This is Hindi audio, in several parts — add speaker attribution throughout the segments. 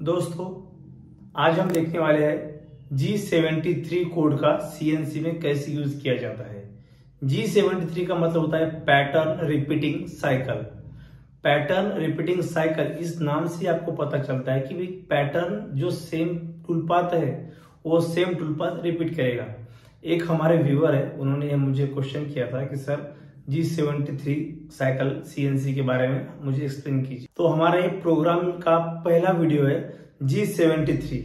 Speaker 1: दोस्तों, आज हम देखने वाले हैं G73 कोड का CNC में कैसे यूज किया जाता है। G73 का मतलब होता है pattern repeating cycle. Pattern repeating cycle, इस नाम से आपको पता चलता है कि भाई पैटर्न जो सेम टूल पाथ है वो सेम टूल पाथ रिपीट करेगा। एक हमारे व्यूअर है, उन्होंने मुझे क्वेश्चन किया था कि सर G73 साइकिल CNC के बारे में मुझे एक्सप्लेन कीजिए। तो हमारा ये प्रोग्राम का पहला वीडियो है G73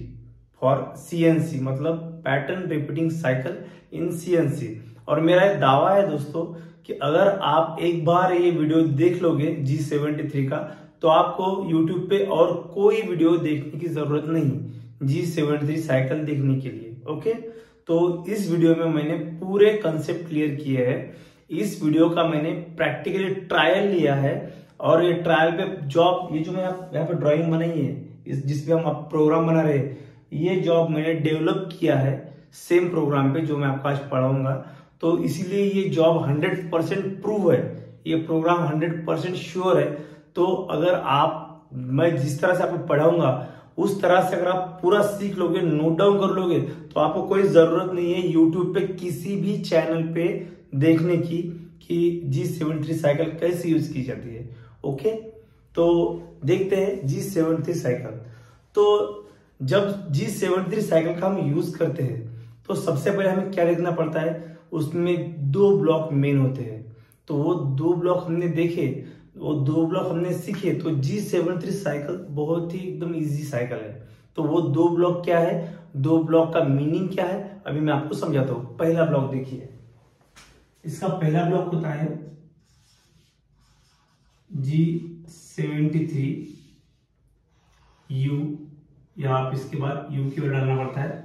Speaker 1: फॉर CNC, मतलब pattern repeating cycle in CNC। और मेरा दावा है दोस्तों कि अगर आप एक बार ये वीडियो देख लोगे G73 का, तो आपको YouTube पे और कोई वीडियो देखने की जरूरत नहीं G73 साइकिल देखने के लिए। ओके, तो इस वीडियो में मैंने पूरे कंसेप्ट क्लियर किए हैं। इस वीडियो का मैंने प्रैक्टिकली ट्रायल लिया है और ये ट्रायल पे जॉब, ये जो मैं यहाँ पे ड्राइंग बनाई है जिसपे हम प्रोग्राम बना रहे हैं, ये जॉब मैंने डेवलप किया है सेम प्रोग्राम पे जो मैं आपको आज पढ़ाऊंगा। तो इसीलिए ये जॉब 100% प्रूव है, ये प्रोग्राम 100% श्योर है। तो अगर मैं जिस तरह से आपको पढ़ाऊंगा उस तरह से अगर आप पूरा सीख लोगे, नोट डाउन कर लोगे, तो आपको कोई जरूरत नहीं है यूट्यूब पे किसी भी चैनल पे देखने की कि G73 साइकिल कैसे यूज की जाती है। ओके, तो देखते हैं G73 साइकिल। तो जब G73 साइकिल का हम यूज करते हैं तो सबसे पहले हमें क्या देखना पड़ता है, उसमें दो ब्लॉक मेन होते हैं। तो वो दो ब्लॉक हमने देखे, वो दो ब्लॉक हमने सीखे, तो G73 साइकिल बहुत ही एकदम इजी साइकिल है। तो वो दो ब्लॉक क्या है, दो ब्लॉक का मीनिंग क्या है, अभी मैं आपको समझाता हूँ। पहला ब्लॉक देखिए, इसका पहला ब्लॉक होता है G73 U, यहाँ पे इसके बाद U की वैल्यू डालना पड़ता है,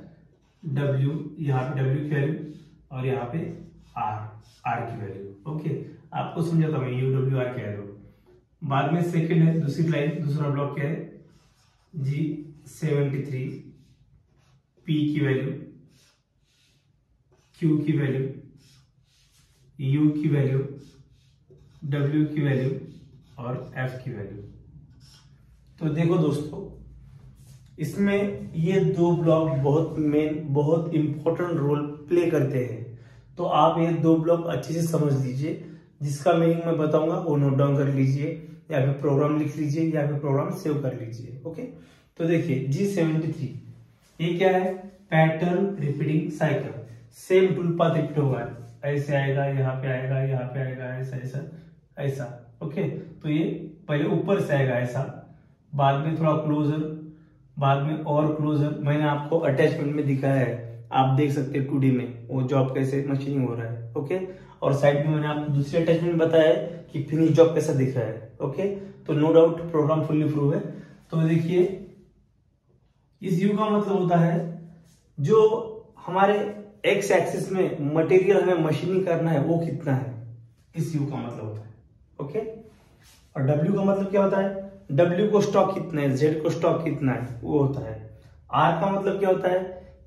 Speaker 1: W, यहाँ पे W की वैल्यू और यहाँ पे R की वैल्यू। ओके, आपको समझाता हूँ U W R की वैल्यू। बाद में सेकंड है, दूसरी लाइन, दूसरा ब्लॉक क्या है, G73 P की वैल्यू, Q की वैल्यू, U की वैल्यू, W की वैल्यू और F की वैल्यू। तो देखो दोस्तों, इसमें ये दो ब्लॉक बहुत इंपॉर्टेंट रोल प्ले करते हैं। तो आप ये दो ब्लॉक अच्छे से समझ लीजिए, जिसका मीनिंग मैं बताऊंगा वो नोट डाउन कर लीजिए, या फिर प्रोग्राम लिख लीजिए, या फिर प्रोग्राम सेव कर लीजिए। ओके, तो देखिए G73 ये क्या है, pattern repeating cycle. Same tool path repeat होगा, ऐसे आएगा, यहाँ पे आएगा, यहाँ पे आएगा, ऐसा ऐसा ऐसा। ओके, तो ये पहले ऊपर से आएगा ऐसा, बाद में थोड़ा क्लोजर, बाद में और क्लोजर। मैंने आपको अटैचमेंट में दिखाया है, आप देख सकते हैं 2D में वो जॉब कैसे मशीनिंग हो रहा है। ओके, और साइड में मैंने आपको दूसरे अटैचमेंट में बताया है कि फिनिश जॉब कैसा दिख रहा है। ओके, तो no doubt program fully prove है। तो देखिए, इस यू का मतलब होता है जो हमारे एक्स एक्सिस में मटेरियल हमें मशीनिंग करना है वो कितना है, इस यू का मतलब होता है। ओके, और डब्ल्यू का मतलब क्या होता है, डब्ल्यू को स्टॉक कितना है, जेड को स्टॉक कितना है वो होता है। आर का मतलब क्या होता है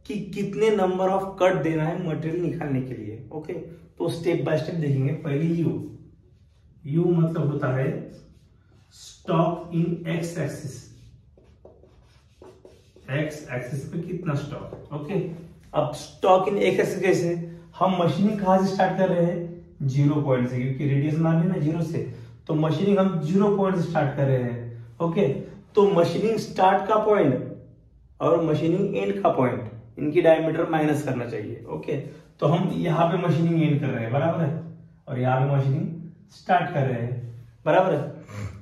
Speaker 1: कि कितने नंबर ऑफ कट देना है मटेरियल निकालने के लिए। ओके, तो स्टेप बाय स्टेप देखेंगे। पहले यू मतलब होता है stock in x axis, x axis पे कितना स्टॉक। ओके, अब स्टॉक इन एक्स एक्सिस कैसे, हम मशीनिंग कहां से स्टार्ट कर रहे हैं, 0 पॉइंट से, क्योंकि रेडियस मान लेना 0 से, तो मशीनिंग हम 0 पॉइंट से स्टार्ट कर रहे हैं। ओके, तो मशीनिंग स्टार्ट का पॉइंट और मशीनिंग एंड का पॉइंट, इनकी डायमीटर माइनस करना चाहिए। ओके, तो हम यहाँ पे मशीनिंग एंड कर रहे हैं, बराबर है, और यहाँ पे मशीनिंग स्टार्ट कर रहे हैं, बराबर है।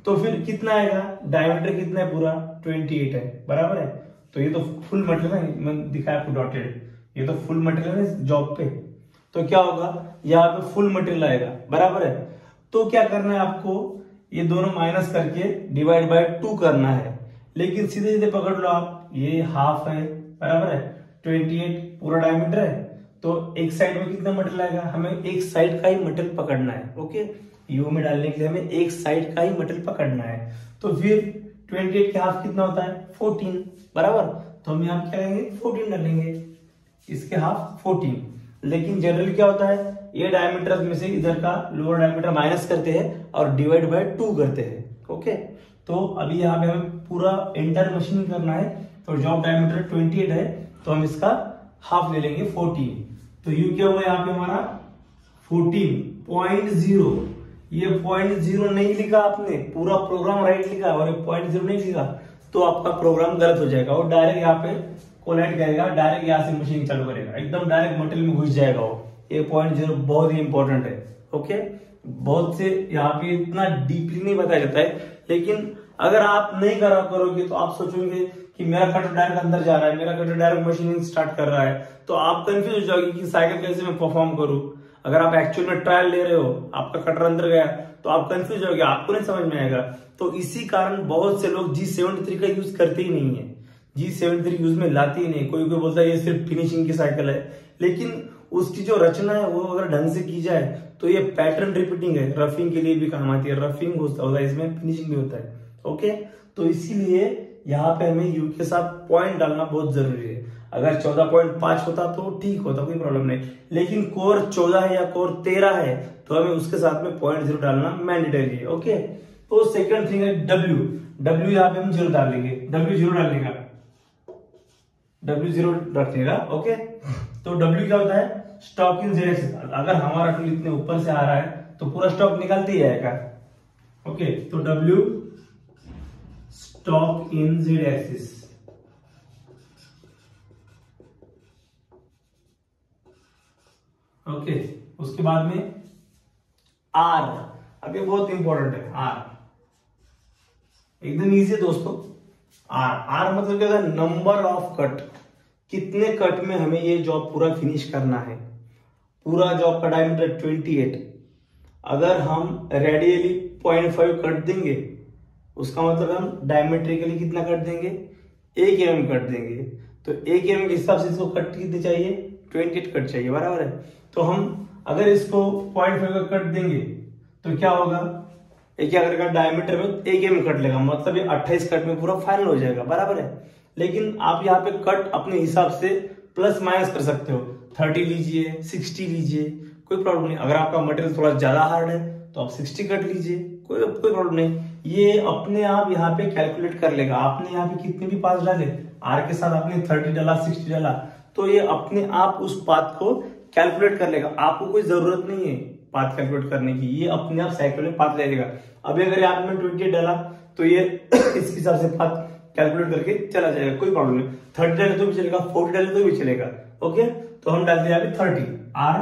Speaker 1: तो फिर कितना आएगा, डायमीटर कितना है, पूरा 28 है, बराबर है। तो ये तो फुल मटेरियल है, मैं दिखाया आपको डॉटेड, ये तो फुल मटेरियल है जॉब पे। तो क्या होगा, यहाँ पे फुल मटेरियल आएगा, बराबर है। तो क्या करना है आपको, ये दोनों माइनस करके डिवाइड बाय 2 करना है। लेकिन सीधे सीधे पकड़ लो आप, ये हाफ है, बराबर है, 28 पूरा डायमीटर है। तो एक साइड में कितना मटेरियल आएगा, हमें एक साइड का ही मटेरियल पकड़ना है। ओके, यू में डालने के लिए हमें एक साइड का ही मटेरियल पकड़ना है। तो फिर 28 के हाफ कितना होता है, 14, बराबर। तो हम यहाँ क्या करेंगे, 14 डालेंगे, इसके हाफ 14। लेकिन जनरली क्या होता है, ये डायमीटर में से इधर का लोअर डायमीटर माइनस करते हैं और डिवाइड बाय 2 करते हैं। ओके, तो अभी यहाँ पे हमें पूरा एंटायर मशीनिंग करना है, तो जॉब डायमीटर 28 है, तो हम इसका हाफ ले लेंगे 14। तो यू क्या हुआ यहाँ पे हमारा 14.0। ये 0.0 नहीं लिखा आपने, पूरा प्रोग्राम राइट लिखा और 0.0 नहीं लिखा तो आपका प्रोग्राम गलत हो जाएगा। वो डायरेक्ट यहाँ पे कोलाइड करेगा, डायरेक्ट यहाँ से मशीन चालू करेगा, एकदम डायरेक्ट मटेरियल में घुस जाएगा वो। ये 0.0 बहुत ही इंपॉर्टेंट है। ओके, बहुत से यहाँ पे इतना डीपली नहीं बताया जाता है, लेकिन अगर आप नहीं करा करोगे तो आप सोचोगे कि मेरा कटर डायरेक्ट अंदर जा रहा है, मेरा कटर डायरेक्ट मशीनिंग स्टार्ट कर रहा है, तो आप कंफ्यूज हो जाओगे कि साइकिल कैसे मैं परफॉर्म करूं। अगर आप एक्चुअल में ट्रायल ले रहे हो, आपका कटर अंदर गया तो आप कंफ्यूज हो गए, आपको नहीं समझ में आएगा। तो इसी कारण बहुत से लोग G73 का यूज करते ही नहीं है, G73 यूज में लाते ही नहीं। कोई कोई बोलता है ये सिर्फ फिनिशिंग की साइकिल है, लेकिन उसकी जो रचना है वो अगर ढंग से की जाए तो ये पैटर्न रिपीटिंग है, रफिंग के लिए भी काम आती है, रफिंग होता है इसमें, फिनिशिंग भी होता है। ओके, तो इसीलिए यहाँ पे हमें यू के साथ पॉइंट डालना बहुत जरूरी है। अगर 14.5 होता तो ठीक होता, कोई प्रॉब्लम नहीं, लेकिन कोर 14 है या कोर 13 है तो हमें उसके साथ में 0.0 डालना मैंडेटरी है। ओके, तो सेकंड थिंग है डब्ल्यू यहाँ पे हम 0 डाल लेंगे, डब्ल्यू 0 डालने का, डब्ल्यू 0 रखिएगा। ओके, तो डब्ल्यू क्या होता है, स्टॉक इन जेड एक्सिस। अगर हमारा टूल इतने ऊपर से आ रहा है तो पूरा स्टॉक निकलते ही आएगा। ओके, तो W stock in Z axis. Okay, उसके बाद में आर, अब ये बहुत इंपॉर्टेंट है। आर एकदम इजी है दोस्तों। आर मतलब क्या होता है, नंबर ऑफ कट, कितने कट में हमें ये जॉब पूरा फिनिश करना है। पूरा जॉब का डायमीटर 28, अगर हम रेडियली 0.5 कट देंगे उसका मतलब हम डायमेट्रिकली कितना कट देंगे, 1 mm कट देंगे। तो 1 mm के हिसाब से इसको कट कितने चाहिए, 28 कट चाहिए, बराबर है। तो हम अगर इसको 0.5 का कट देंगे तो क्या होगा, एक क्या करेगा, डायमीटर में 1 mm कट लेगा, मतलब ये 28 कट में पूरा फाइनल हो जाएगा, बराबर है। लेकिन आप यहाँ पे कट अपने हिसाब से प्लस माइनस कर सकते हो, 30 लीजिए, 60 लीजिए, कोई प्रॉब्लम नहीं। अगर आपका मटेरियल थोड़ा ज्यादा हार्ड है तो आप 60 कट लीजिए, कोई प्रॉब्लम नहीं। ये अपने आप यहाँ पे कैलकुलेट कर लेगा। आपने यहाँ पे कितने भी पास डाले, आर के साथ आपने 30 डाला, 60 डाला, तो ये अपने आप उस पाथ को कैलकुलेट कर लेगा। आपको कोई जरूरत नहीं है पाथ कैलकुलेट करने की, ये अपने आप साइकिल में पाथ ले लेगा। अभी अगर आपने 28 डाला तो ये इस हिसाब से पाथ कैलकुलेट करके चला जाएगा, कोई प्रॉब्लम नहीं। 30 डाले तो भी चलेगा, 40 डाले तो भी चलेगा। ओके, तो हम डालते हैं अभी 30, आर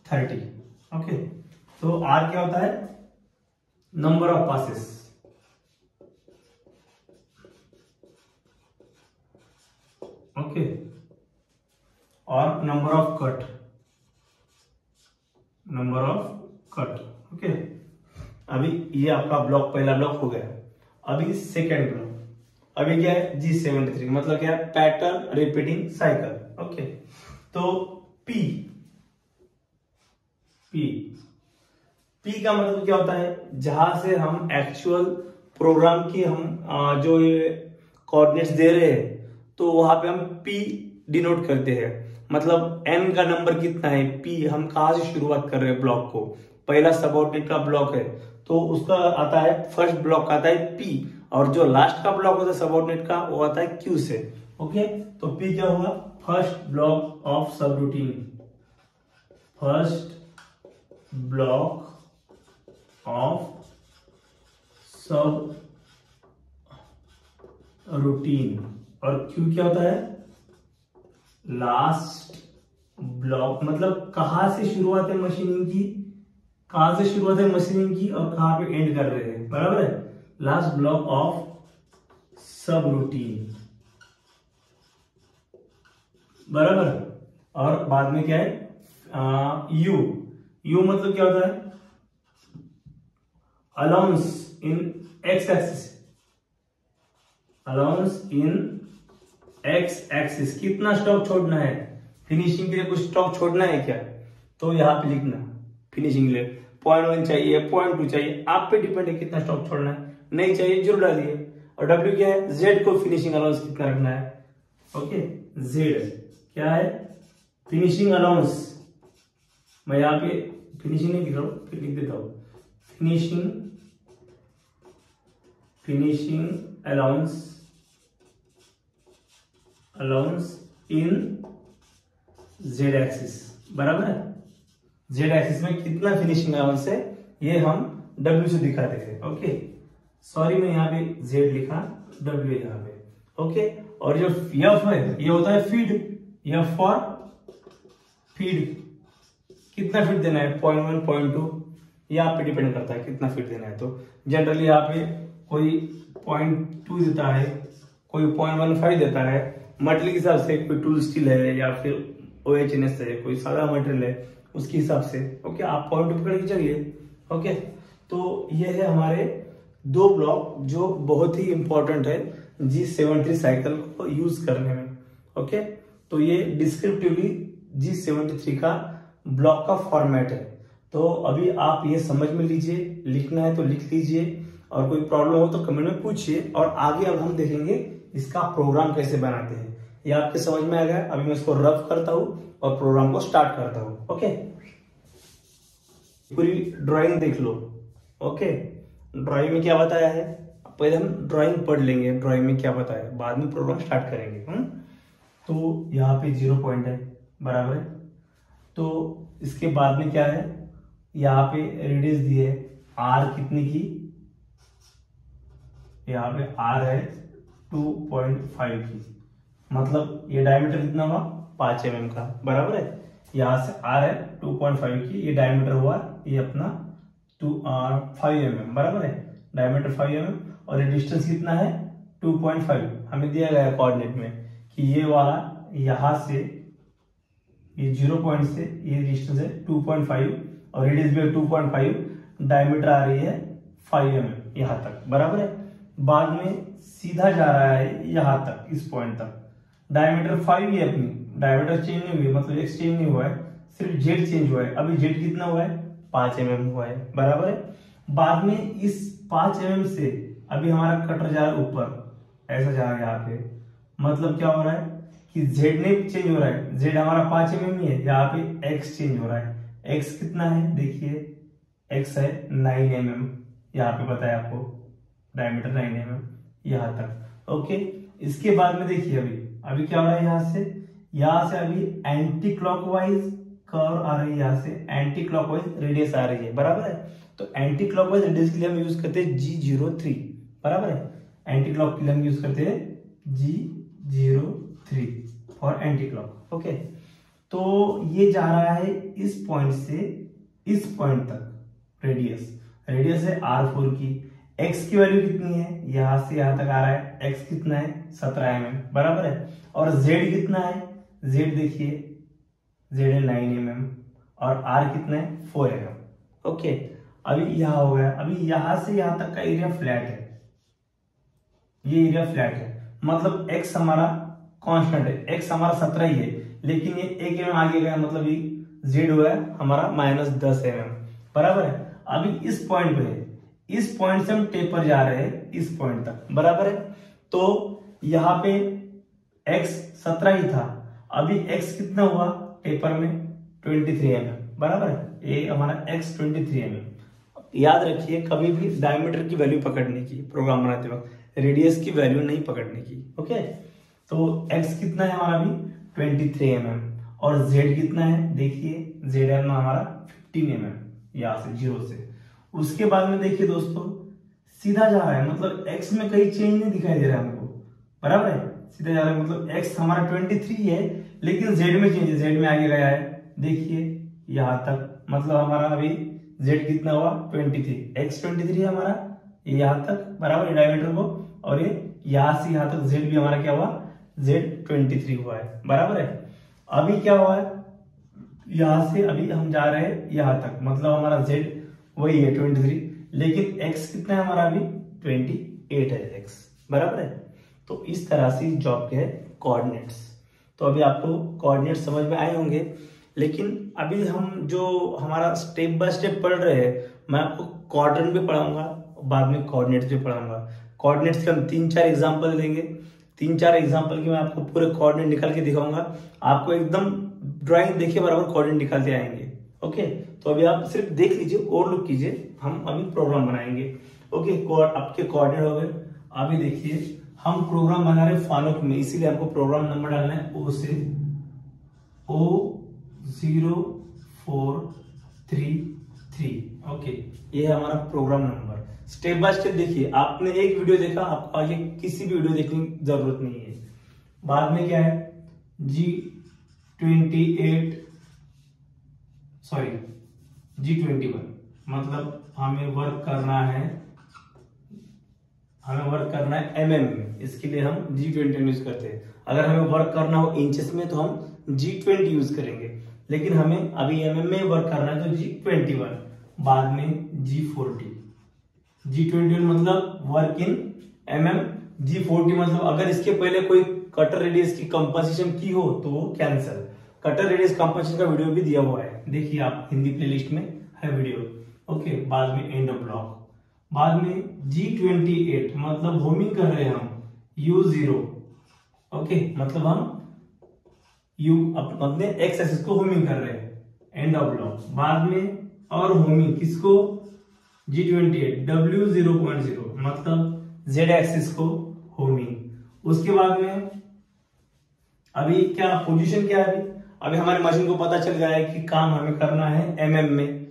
Speaker 1: 30। ओके, तो आर क्या होता है, नंबर ऑफ पासेस। ओके, और number of cut, number of cut. Okay, अभी ये आपका ब्लॉक, पहला ब्लॉक हो गया। अभी सेकेंड ब्लॉक, अभी क्या है, G73 मतलब क्या है, पैटर्न रिपीटिंग साइकिल। ओके, तो पी का मतलब क्या होता है, जहां से हम एक्चुअल प्रोग्राम की हम जो ये कोऑर्डिनेट्स दे रहे हैं तो वहां पे हम पी डिनोट करते हैं। मतलब n का नंबर कितना है, p, हम कहां से शुरुआत कर रहे हैं ब्लॉक को। पहला सबऑर्डिनेट का ब्लॉक है तो उसका आता है, फर्स्ट ब्लॉक आता है p, और जो लास्ट का ब्लॉक होता है सबऑर्डिनेट का वो आता है q से। ओके, तो p क्या हुआ, फर्स्ट ब्लॉक ऑफ सब रूटीन, फर्स्ट ब्लॉक ऑफ सब रूटीन। और क्यू क्या होता है, लास्ट ब्लॉक, मतलब कहां से शुरुआत है मशीनिंग की, कहां से शुरुआत है मशीनिंग की और कहां पे एंड कर रहे हैं, बराबर है। लास्ट ब्लॉक ऑफ सब रूटीन, बराबर। और बाद में क्या है, यू मतलब क्या होता है, अलाउंस इन एक्स एक्सिस, अलाउंस इन एक्स एक्सिस, कितना स्टॉक छोड़ना है फिनिशिंग के लिए, कुछ स्टॉक छोड़ना है क्या, तो यहां पे लिखना फिनिशिंग के लिए 0.1 चाहिए, 0.2 चाहिए, आप पे डिपेंड है कितना स्टॉक छोड़ना है, नहीं चाहिए जरूर डालिए। और डब्ल्यू क्या है, जेड को फिनिशिंग अलाउंस कितना रखना है। ओके, जेड क्या है, फिनिशिंग अलाउंस, मैं यहाँ पे फिनिशिंग नहीं लिख रहा हूं, फिर लिख देता हूं, फिनिशिंग फिनिशिंग अलाउंस इन जेड एक्सिस, बराबर है। जेड एक्सिस में कितना फिनिशिंग अलाउंस है ये हम W से दिखाते हैं। ओके, सॉरी मैं यहाँ पे जेड लिखा, W यहाँ पे। ओके, और जो F है ये होता है फीड, F फॉर फीड। कितना फीड देना है, 0.1 0.2, ये आप पे डिपेंड करता है कितना फीड देना है। तो जनरली यहाँ पे कोई 0.2 देता है, कोई 0.15 देता है, मटेरियल के हिसाब से। कोई टूल स्टील है या फिर OHNS है, कोई सादा मटेरियल है, उसके हिसाब से। ओके, आप 0.2 पकड़ के चलिए। ओके, तो ये है हमारे दो ब्लॉक जो बहुत ही इंपॉर्टेंट है G73 साइकिल को यूज करने में। ओके, तो ये डिस्क्रिप्टिवली G73 का ब्लॉक का फॉर्मेट है। तो अभी आप ये समझ में लीजिए, लिखना है तो लिख लीजिए, और कोई प्रॉब्लम हो तो कमेंट में पूछिए। और आगे अब हम देखेंगे इसका प्रोग्राम कैसे बनाते हैं। ये आपके समझ में आ गया। अभी मैं इसको रफ करता हूँ और प्रोग्राम को स्टार्ट करता हूँ। ओके, पूरी ड्राइंग देख लो। ओके, ड्राइंग में क्या बताया है, पहले हम ड्राइंग पढ़ लेंगे, ड्राइंग में क्या बताया है, बाद में प्रोग्राम स्टार्ट करेंगे। तो यहाँ पे 0 पॉइंट है, बराबर है। तो इसके बाद में क्या है, यहाँ पे रेडियस दी है R कितनी की, यहाँ पे R है 2.5 की, मतलब ये डायमीटर कितना हुआ 5 mm का, बराबर है। यहाँ से R है 2.5 की, ये डायमीटर हुआ ये अपना 5 mm, बराबर है। डायमीटर 5 mm, और ये डिस्टेंस कितना है 2.5 हमें दिया गया है कोऑर्डिनेट में कि ये वाला यहाँ से ये 0 पॉइंट से ये डिस्टेंस है 2.5 और रेडियस भी है 2.5, डायमीटर आ रही है 5 mm यहाँ तक, बराबर है। बाद में सीधा जा रहा है यहाँ तक, इस पॉइंट तक। डायमीटर 5 ही अपनी, डायमीटर चेंज नहीं हुई, मतलब एक्स चेंज नहीं हुआ है, सिर्फ जेड चेंज हुआ है। अभी जेड कितना हुआ है 5 mm हुआ है, बराबर है। बाद में इस 5 mm से अभी हमारा कटर जा रहा है ऊपर, ऐसा जा रहा है यहाँ पे, मतलब क्या हो रहा है कि जेड नहीं चेंज हो रहा है, जेड हमारा 5 mm ही है, यहाँ पे एक्स चेंज हो रहा है। एक्स कितना है देखिए, एक्स है 9 mm, यहाँ पे बताया आपको डायमीटर 9 mm यहाँ तक। ओके, इसके बाद में देखिए अभी क्या हो रहा है, यहाँ से अभी एंटी क्लॉकवाइज कर्व आ रही है, यहाँ से एंटी क्लॉकवाइज रेडियस आ रही है, बराबर है। तो एंटी क्लॉकवाइज रेडियस के लिए हम यूज करते हैं G03, बराबर है। एंटी क्लॉक के लिए हम यूज करते हैं G03 for anti clock. Okay, तो ये जा रहा है इस पॉइंट से इस पॉइंट तक, रेडियस है R4 की। x की वैल्यू कितनी है, यहां से यहां तक आ रहा है, x कितना है 17 mm, बराबर है। और z कितना है, z देखिए z है 9 mm और r कितना है 4 mm। ओके, अभी यहां हो गया, अभी यहां से यहां तक का एरिया फ्लैट है, ये एरिया फ्लैट है, मतलब x हमारा कांस्टेंट है, x हमारा 17 ही है, लेकिन ये 1 mm आगे गया, मतलब ये z हुआ है हमारा -10 mm, बराबर है। अभी इस पॉइंट पे है, इस पॉइंट से हम टेपर जा रहे हैं इस पॉइंट तक, बराबर है। तो यहाँ पे x 17 ही था, अभी x कितना हुआ टेपर में 23 mm, बराबर है। ये हमारा x 23 mm। याद रखिए कभी भी डायमीटर की वैल्यू पकड़ने की प्रोग्राम बनाते वक्त, रेडियस की वैल्यू नहीं पकड़ने की। ओके, तो x कितना है हमारा अभी 23 mm, और z कितना है देखिए, z है हमारा 15 mm, यहाँ से 0 से। उसके बाद में देखिए दोस्तों सीधा जा रहा है, मतलब x में कहीं चेंज नहीं दिखाई दे रहा है हमको, बराबर है, सीधा जा रहा है, मतलब x हमारा 23 है, लेकिन z में चेंज है, z में आगे गया है, देखिए यहाँ तक, मतलब हमारा अभी z कितना हुआ 23, x 23 है हमारा यहाँ तक, बराबर डायमीटर को, और ये यहाँ से यहाँ तक z भी हमारा क्या हुआ z 23 हुआ है, बराबर है। अभी क्या हुआ है, यहाँ से अभी हम जा रहे हैं यहाँ तक, मतलब हमारा z वही है 23, लेकिन x कितना है हमारा अभी 28 है x, बराबर है। तो इस तरह से जॉब के है कोऑर्डिनेट्स। तो अभी आपको कोऑर्डिनेट समझ में आए होंगे, लेकिन अभी हम जो हमारा स्टेप बाय स्टेप पढ़ रहे हैं, मैं आपको क्वाड्रेंट भी पढ़ाऊंगा, बाद में कोऑर्डिनेट्स भी पढ़ाऊंगा। कोऑर्डिनेट्स के हम 3-4 एग्जाम्पल देंगे, 3-4 एग्जाम्पल की मैं आपको पूरे कोऑर्डिनेट निकाल के दिखाऊंगा, आपको एकदम ड्राइंग देखिए बराबर कोऑर्डिनेट निकालते आएंगे। ओके, तो अभी आप सिर्फ देख लीजिए और लुक कीजिए, हम अभी प्रोग्राम बनाएंगे। ओके, आपके कोऑर्डिनेट हो गए। अभी देखिए हम प्रोग्राम बना रहे फानुक में, इसीलिए हमको प्रोग्राम नंबर डालना है O से O0433। ओके, ये है हमारा program number. Step by step देखिए, आपने एक वीडियो देखा, आपको आगे किसी भी वीडियो देखने की जरूरत नहीं है। बाद में क्या है G21, मतलब हमें वर्क करना है mm में, इसके लिए हम G20 यूज करते हैं। अगर हमें वर्क करना हो इंचेस में तो हम G20 यूज करेंगे, लेकिन हमें अभी mm में वर्क करना है तो G21। बाद में G21 मतलब वर्क इन mm, G40 मतलब अगर इसके पहले कोई कटर रेडियस की कंपनसेशन की हो तो वो कैंसल। कटर रेडियस कंपनसेशन का वीडियो भी दिया हुआ है, देखिए आप हिंदी प्लेलिस्ट में है वीडियो। ओके, बाद में एंड ऑफ ब्लॉक। बाद में G28 मतलब होमिंग कर रहे हैं हम U0। ओके, मतलब हम अपने एक्स एक्सिस को होमिंग कर रहे हैं, एंड ऑफ ब्लॉक। बाद में और होमिंग किसको, G28 W0.0 मतलब Z एक्सिस को होमिंग। उसके बाद में अभी क्या पोजीशन क्या है, अभी हमारे मशीन को पता चल गया है कि काम हमें करना है mm में।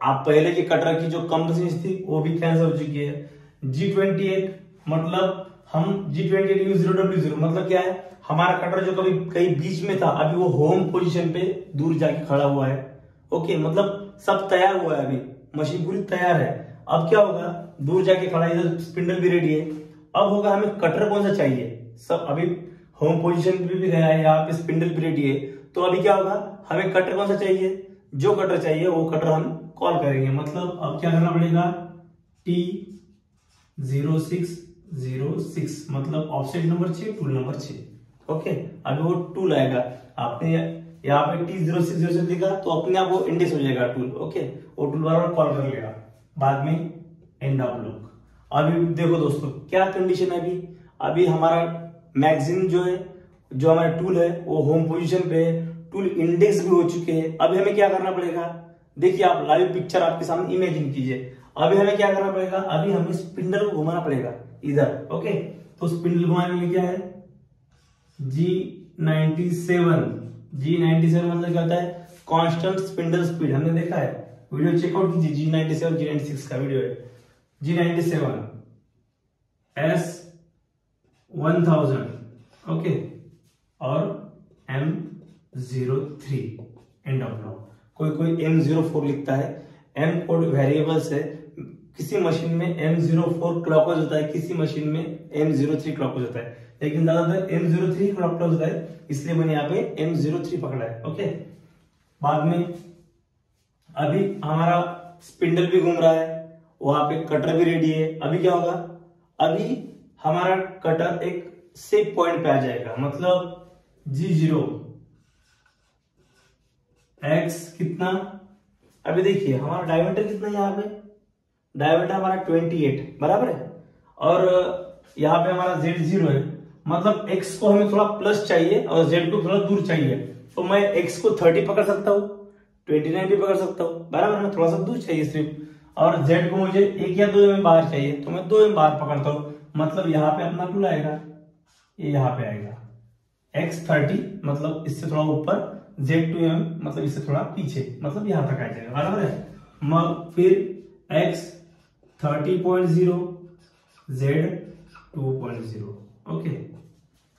Speaker 1: आप पहले की कटर की जो कंपनसेशन थी वो भी कैंसिल हो चुकी है। G28 मतलब हम G28 U0 W0 मतलब क्या है, हमारा कटर जो कभी कहीं बीच में था अभी वो होम पोजीशन पे दूर जाके खड़ा हुआ है। ओके, मतलब सब तैयार हुआ है, अभी मशीन पूरी तैयार है। अब क्या होगा, दूर जाके खड़ा, इधर स्पिंडल भी रेडी है। अब होगा हमें कटर कौन सा चाहिए, सब अभी होम पोजीशन पे भी गया है, यहाँ पे स्पिंडल भी रेडी है। तो अभी क्या होगा, हमें कटर कौन सा चाहिए, जो कटर चाहिए वो कटर हम कॉल करेंगे। मतलब अब क्या करना पड़ेगा, T0606 मतलब offset number 6, tool number 6। Okay, अभी वो टूल आएगा, आपने यहाँ पे T0606 लिखा तो अपने आप वो इंडेक्स हो जाएगा टूल। ओके, वो टूल बराबर कॉल कर लेगा। बाद में एंड ऑफ ब्लॉक। अभी देखो दोस्तों क्या कंडीशन है, अभी हमारा मैगजीन जो है, जो हमारा टूल है वो होम पोजीशन पे है, टूल इंडेक्स भी हो चुके हैं। अभी हमें क्या करना पड़ेगा, देखिए आप लाइव पिक्चर आपके सामने इमेजिन कीजिए। अभी हमें क्या करना पड़ेगा, अभी हमें स्पिंडल को घुमाना पड़ेगा इधर। ओके, तो स्पिंडल घुमाने में क्या है G97 मतलब क्या होता है, कांस्टेंट स्पिंडल स्पीड। हमने देखा है, वीडियो चेकआउट कीजिए, G97 G96 का वीडियो है। G97 S1000 ओके, और M03 एंड ऑफ ब्लॉक। कोई M04 लिखता है, M कोड वेरिएबल्स है, किसी मशीन में M04 क्लॉकवाइज होता है, किसी मशीन में M03 क्लॉकवाइज होता है, लेकिन ज्यादातर M03 क्लॉकवाइज होता है, इसलिए मैंने यहाँ पे M03 पकड़ा है। ओके, बाद में अभी हमारा स्पिंडल भी घूम रहा है, वहां पे कटर भी रेडी है। अभी क्या होगा, अभी हमारा कटर एक सेट पॉइंट पे आ जाएगा, मतलब G0 X कितना, अभी देखिए हमारा डायमीटर कितना है, यहाँ पे डायमीटर हमारा 28 बराबर है, और यहाँ पे हमारा Z0 है। मतलब X को हमें थोड़ा प्लस चाहिए और Z को थोड़ा दूर चाहिए, तो मैं X को 30 पकड़ सकता हूँ, 29 भी पकड़ सकता हूँ, बराबर है, थोड़ा सा दूर चाहिए सिर्फ। और Z को मुझे 1 या 2 mm बाहर चाहिए, तो मैं 2 mm बाहर पकड़ता हूँ। मतलब यहाँ पे अपना टूल आएगा, ये यहाँ पे आएगा X30 मतलब इससे थोड़ा ऊपर, Z2M मतलब इससे थोड़ा पीछे, मतलब यहां तक आ जाएगा, बराबर है। फिर X30.0 Z2.0। ओके,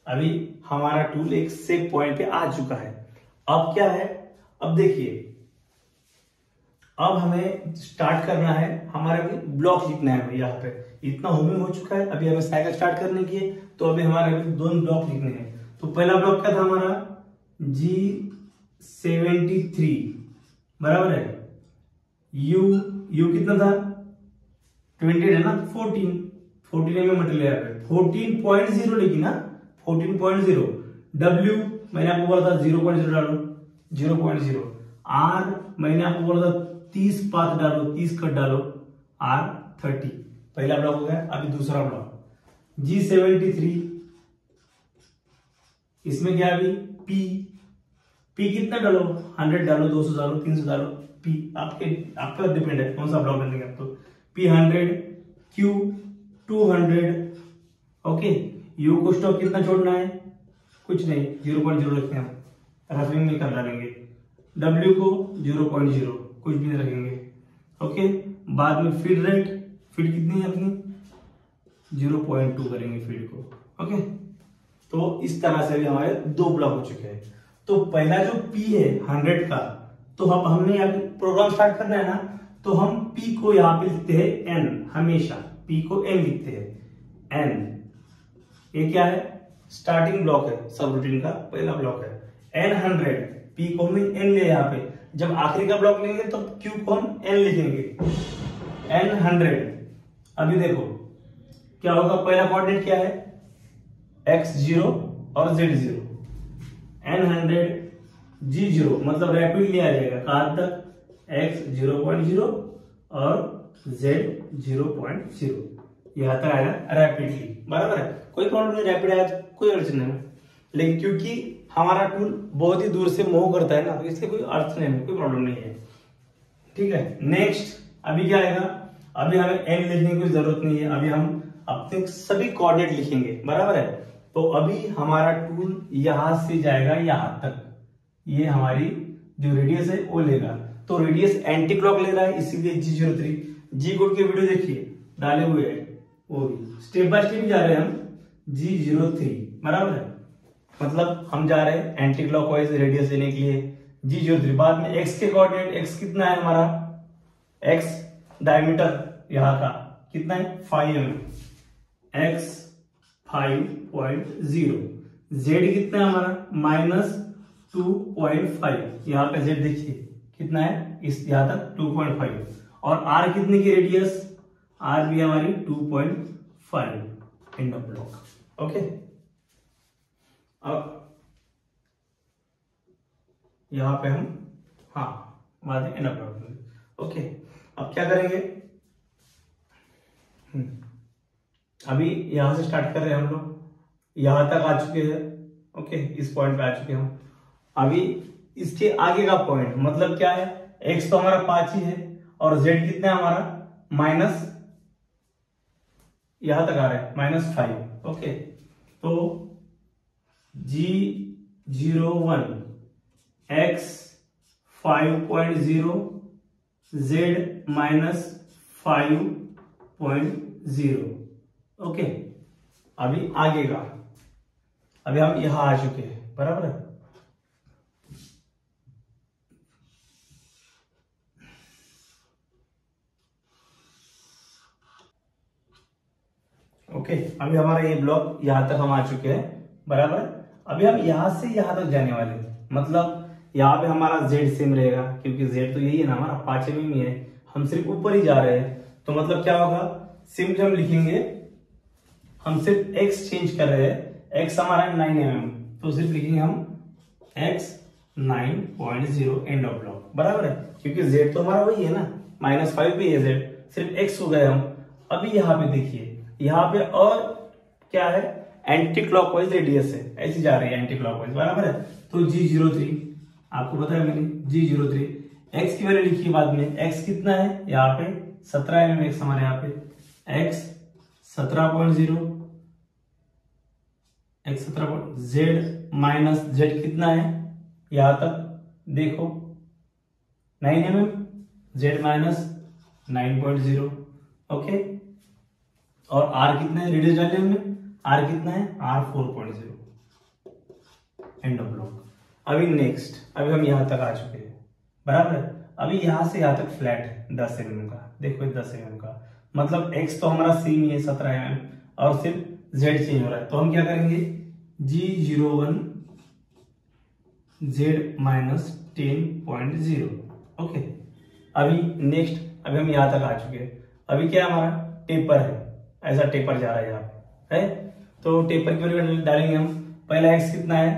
Speaker 1: अभी हमारा टूल एक सेट पॉइंट पे आ चुका है। अब क्या है, अब देखिए अब हमें स्टार्ट करना है, हमारा ब्लॉक लिखना है। यहाँ पे इतना होमिंग हो चुका है, अभी हमें साइकिल स्टार्ट करने की है, तो अभी हमारे दोनों ब्लॉक लिखने हैं। तो पहला ब्लॉक क्या था हमारा, G73 बराबर है, U कितना था 20 है ना, 14 में मटेरियल है 14.0 लेकिन ना 14.0। W मैंने आपको बोला था 0.0 डालो, 0.0। R मैंने आपको बोला था 30 पाथ डालो, 30 कट डालो, R30। पहला ब्लॉक हो गया। अभी दूसरा ब्लॉक G73, इसमें क्या अभी P कितना डालो, 100 डालो, 200 डालो, 300 डालो, P आपके ऊपर डिपेंड है कौन सा ब्लॉक डालेंगे आप। तो P100 Q 200, ओके। U को स्टॉप कितना छोड़ना है, कुछ नहीं, 0.0 रखते हैं हम, रफिंग नहीं कर डालेंगे। W को 0.0, कुछ भी नहीं रखेंगे, ओके। बाद में फीड रेट, फीड कितनी है अपनी, 0.2 करेंगे फीड को, ओके। तो इस तरह से भी हमारे 2 ब्लॉक हो चुके हैं। तो पहला जो P है 100 का, तो हमने यहाँ प्रोग्राम स्टार्ट करना है ना, तो हम P को यहाँ पे लिखते हैं N, हमेशा P को N लिखते हैं, N। ये क्या है, स्टार्टिंग ब्लॉक है, सब रूटीन का पहला ब्लॉक है। N 100, P को हमने N लिया यहाँ पे, जब आखिरी का ब्लॉक लेंगे तो Q को हम N लिखेंगे, N 100। अभी देखो क्या होगा, पहला कोऑर्डिनेट क्या है, x0 और z0, n100 g0, मतलब रैपिड लिया जाएगा कहां तक, x 0.0 और z 0.0, यहां तक आएगा रैपिडली, बराबर है। कोई प्रॉब्लम नहीं, रैपिड आया तो कोई अड़चन नहीं, लेकिन क्योंकि हमारा टूल बहुत ही दूर से मूव करता है ना, तो इसलिए कोई अर्थ नहीं, कोई प्रॉब्लम नहीं है, ठीक है। नेक्स्ट अभी क्या आएगा, अभी हमें n लिखने की जरूरत नहीं है, अभी हम अपने सभी कोऑर्डिनेट लिखेंगे, बराबर है। तो अभी हमारा टूल यहां से जाएगा यहां तक, ये हमारी जो रेडियस है वो लेगा, तो रेडियस एंटी क्लॉक ले रहा है, इसीलिए G03। जी कोड के वीडियो देखिए, डाले हुए हैं, वो भी स्टेप बाय स्टेप जा रहे हैं हम, G03, बराबर है। मतलब हम जा रहे हैं एंटी क्लॉक वाइज रेडियस लेने के लिए, G03। बाद में x के कोऑर्डिनेट, x कितना है हमारा, x डायमीटर यहाँ का कितना है 5 mm, x 5.0, z कितना है हमारा -2.5, यहाँ पे z देखिए कितना है, इस यहाँ तक 2.5, और r कितने की रेडियस, r भी हमारी 2.5, एंड ऑफ ब्लॉक, ओके। अब यहाँ पे हम बाद में एंड ऑफ ब्लॉक, ओके। अब क्या करेंगे, अभी यहां से स्टार्ट कर रहे हैं हम लोग, यहां तक आ चुके हैं, ओके, इस पॉइंट पे आ चुके हैं हम। अभी इसके आगे का पॉइंट मतलब क्या है, x तो हमारा 5 ही है, और z कितना है हमारा माइनस, यहां तक आ रहा है -5, ओके। तो G01 x 5.0 z -5.0, ओके। अभी आगे का, अभी हम यहां आ चुके हैं, बराबर है। ओके, अभी हमारा ये ब्लॉक यहां तक हम आ चुके हैं, बराबर। अभी हम यहां से यहां तक जाने वाले हैं, मतलब यहाँ पे हमारा z सेम रहेगा, क्योंकि z तो यही है ना हमारा 5 mm ही है, हम सिर्फ ऊपर ही जा रहे हैं, तो मतलब क्या होगा, सिंपली हम लिखेंगे, हम सिर्फ x चेंज कर रहे हैं, x हमारा 9 mm, तो सिर्फ लिखेंगे हम x 9.0, एंड ऑफ ब्लॉक, बराबर है। क्योंकि z तो हमारा वही है ना, -5 पे है z, सिर्फ x हो गए हम। अभी यहाँ पे देखिए, यहाँ पे और क्या है, एंटी क्लॉकवाइज रेडियस है, ऐसी जा रही है एंटी क्लॉकवाइज, बराबर है। तो G03 आपको पता है, मैंने G03 x की वैल्यू लिखी बाद में, x कितना है यहाँ पे 17 mm, x हमारे यहाँ पे x 17.0, x 17, z minus z कितना है यहां तक देखो 9 mm, z माइनस 9.0, ओके। और r कितना है, रेडियस डाले हमने, r कितना है, r 4.0, एंड ऑफ ब्लॉक। अभी नेक्स्ट, अभी हम यहां तक आ चुके हैं, बराबर है। अभी यहां से यहां तक फ्लैट है 10 mm का, देखो 10 mm का, मतलब x तो हमारा सेम ही है 17 mm, और सिर्फ z चेंज हो रहा है, तो हम क्या करेंगे, G01 z माइनस 10.0, ओके। अभी नेक्स्ट, अभी हम यहां तक आ चुके हैं। अभी क्या हमारा टेपर है, ऐसा टेपर जा रहा है यहाँ पे, है, तो टेपर की वैल्यू डालेंगे हम। पहला x कितना है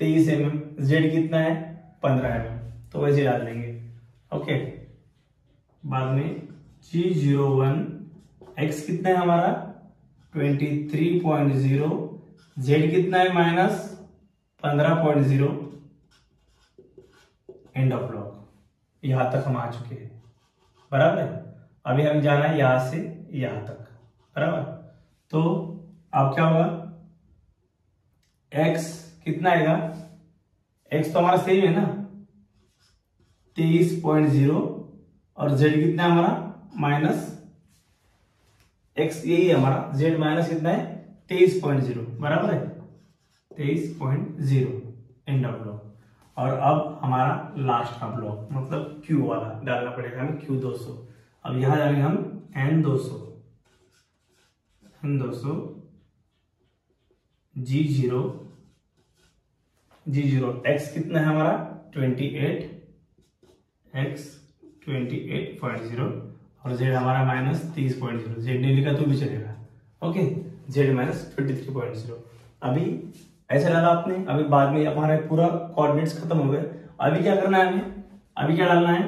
Speaker 1: 23 mm, z कितना है 15 mm, तो वैसे डाल देंगे, ओके। बाद में G01 x कितना है हमारा 23.0, z कितना है -15.0, एंड ऑफ ब्लॉक। यहां तक हम आ चुके हैं, बराबर है। अभी हमें जाना है यहां से यहां तक, बराबर। तो अब क्या होगा, x कितना आएगा, x तो हमारा सेम है ना 23.0 और z कितना है हमारा माइनस x, यही है हमारा z माइनस कितना है 23.0, बराबर है 23.0 एंड ऑफ ब्लॉक। और अब हमारा लास्ट का ब्लॉक मतलब Q वाला डालना पड़ेगा हमें Q200। अब यहां डालेंगे हम N200 G0 x कितना है हमारा 28, x 28.0 और z हमारा माइनस 30.0, z नहीं लिखा तो भी चलेगा, ओके, z माइनस 23.0। अभी ऐसा डाला आपने, अभी बाद में हमारा पूरा कोऑर्डिनेट्स खत्म हो गए। अभी क्या करना है हमें, अभी क्या डालना है,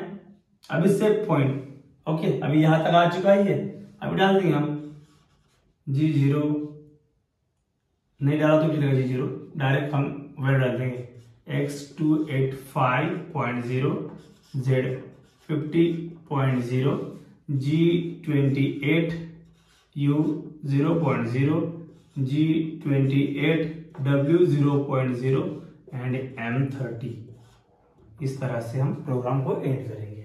Speaker 1: अभी सेट पॉइंट, ओके, अभी यहां तक आ चुका है ये, अभी डाल देंगे हम G0, नहीं डाला तो चलेगा G0, डायरेक्ट हम वैल्यू डाल देंगे x 285.0, z 50.0, g 28, u 0.0, g 28, w 0.0 and m 30। इस तरह से हम प्रोग्राम को एंड करेंगे,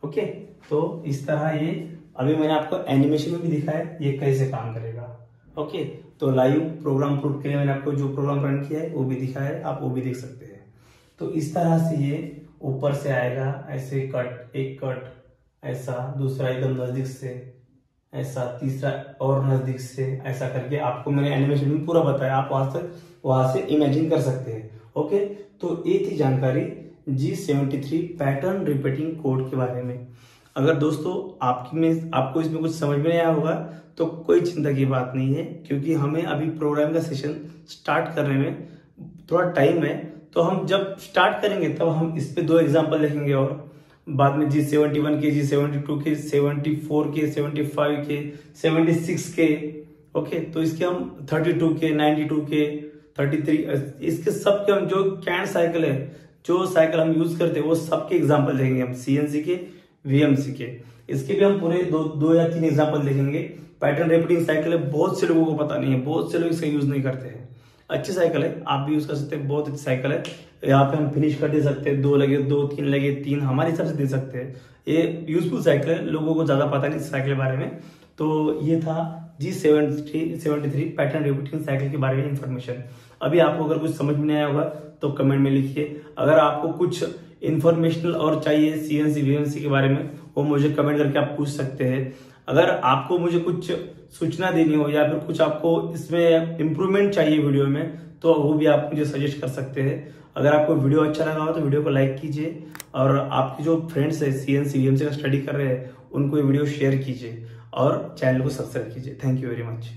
Speaker 1: ओके। तो इस तरह ये अभी मैंने आपको एनिमेशन में भी दिखाया ये कैसे काम करेगा, ओके। तो लाइव प्रोग्राम प्रूफ के लिए मैंने आपको जो प्रोग्राम रन किया है वो भी दिखाया है, आप वो भी देख सकते हैं। तो इस तरह से ये ऊपर से आएगा ऐसे कट, एक कट ऐसा, दूसरा एकदम नजदीक से ऐसा, तीसरा और नजदीक से, ऐसा करके आपको मैंने एनिमेशन में पूरा बताया, आप वहां से इमेजिन कर सकते हैं, ओके। तो ये थी जानकारी G73 पैटर्न रिपीटिंग कोड के बारे में। अगर दोस्तों आपको इसमें कुछ समझ में नहीं आया होगा तो कोई चिंता की बात नहीं है, क्योंकि हमें अभी प्रोग्राम का सेशन स्टार्ट करने में थोड़ा टाइम है। तो हम जब स्टार्ट करेंगे तब हम इस पे 2 एग्जाम्पल देखेंगे और बाद में G71 के, G72 के, 74 के, 75 के, 76 के, ओके। तो इसके हम 32 के, 92 के, 33, इसके सब के हम जो कैंट साइकिल है, जो साइकिल हम यूज करते हैं वो सबके एग्जाम्पल देखेंगे हम, CNC के, VMC के। इसके भी हम पूरे 2 या 3 एग्जाम्पल देखेंगे। पैटर्न रिपीटिंग साइकिल है, बहुत से लोगों को पता नहीं है, बहुत से लोग इसका यूज नहीं करते हैं। अच्छी साइकिल है, आप भी यूज कर सकते हैं, बहुत अच्छी साइकिल है। यहाँ पे हम फिनिश कर दे सकते हैं, 2 लगे 2, 3 लगे 3, हमारे हिसाब से दे सकते हैं। ये यूजफुल साइकिल है, लोगों को ज्यादा पता नहीं साइकिल के बारे में। तो ये था G73 पैटर्न रिपीटिंग साइकिल के बारे में इंफॉर्मेशन। अभी आपको अगर कुछ समझ में नहीं आया होगा तो कमेंट में लिखिए। अगर आपको कुछ इंफॉर्मेशनल और चाहिए CNC VMC के बारे में, वो मुझे कमेंट करके आप पूछ सकते हैं। अगर आपको मुझे कुछ सूचना देनी हो या फिर कुछ आपको इसमें इम्प्रूवमेंट चाहिए वीडियो में, तो वो भी आप मुझे सजेस्ट कर सकते हैं। अगर आपको वीडियो अच्छा लगा हो तो वीडियो को लाइक कीजिए, और आपके जो फ्रेंड्स है CNC VMC का स्टडी कर रहे हैं उनको ये वीडियो शेयर कीजिए और चैनल को सब्सक्राइब कीजिए। Thank you very much.